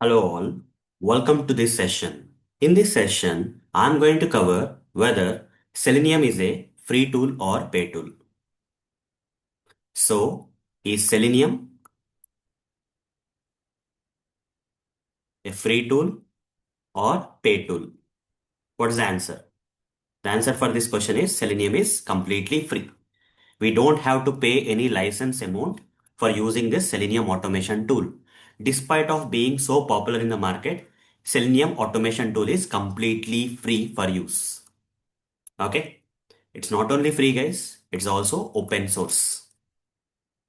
Hello all, welcome to this session. In this session, I'm going to cover whether Selenium is a free tool or pay tool. So, is Selenium a free tool or pay tool? What is the answer? The answer for this question is Selenium is completely free. We don't have to pay any license amount for using this Selenium automation tool. Despite of being so popular in the market, Selenium automation tool is completely free for use. Okay. It's not only free, guys, it's also open source.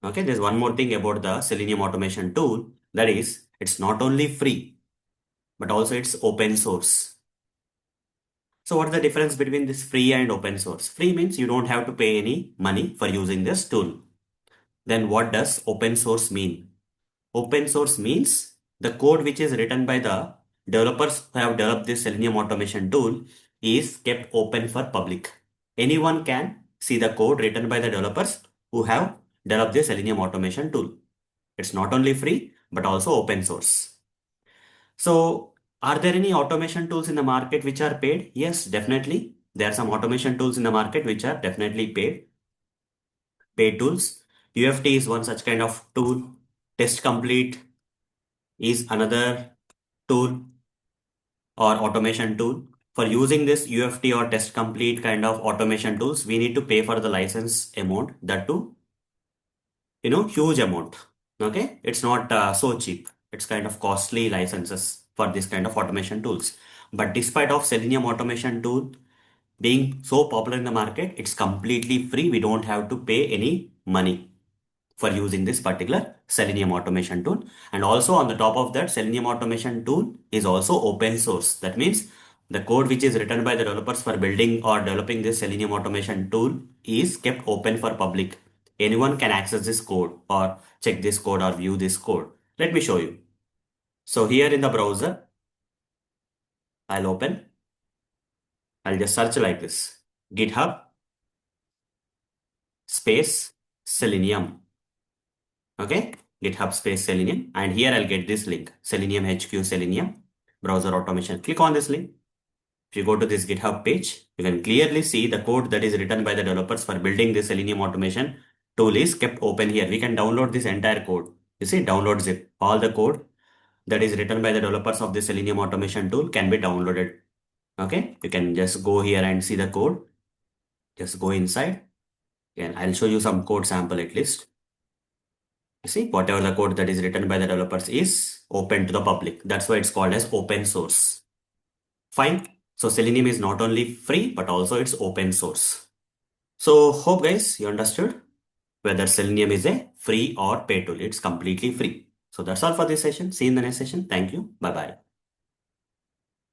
Okay, there's one more thing about the Selenium automation tool, that is, it's not only free, but also it's open source. So what's the difference between this free and open source? Free means you don't have to pay any money for using this tool. Then what does open source mean? Open source means the code which is written by the developers who have developed this Selenium automation tool is kept open for public. Anyone can see the code written by the developers who have developed this Selenium automation tool. It's not only free, but also open source. So, are there any automation tools in the market which are paid? Yes, definitely. There are some automation tools in the market which are definitely paid tools. UFT is one such kind of tool. Test Complete is another tool or automation tool. For using this UFT or Test Complete kind of automation tools, we need to pay for the license amount, that too, huge amount. Okay, it's not so cheap. It's kind of costly licenses for this kind of automation tools. But despite of Selenium automation tool being so popular in the market, it's completely free. We don't have to pay any money for using this particular Selenium automation tool. And also on the top of that, Selenium automation tool is also open source. That means the code which is written by the developers for building or developing this Selenium automation tool is kept open for public. Anyone can access this code or check this code or view this code. Let me show you. So here in the browser, I'll just search like this, GitHub space Selenium. Okay, GitHub space Selenium. And here I'll get this link, Selenium HQ Selenium browser automation. Click on this link. If you go to this GitHub page, you can clearly see the code that is written by the developers for building this Selenium automation tool is kept open here. We can download this entire code. You see, download zip. All the code that is written by the developers of this Selenium automation tool can be downloaded. Okay, you can just go here and see the code. Just go inside and I'll show you some code sample at least. You see, whatever the code that is written by the developers is open to the public. That's why it's called as open source. Fine. So Selenium is not only free, but also it's open source. So hope guys, you understood whether Selenium is a free or pay tool. It's completely free. So that's all for this session. See you in the next session. Thank you. Bye bye.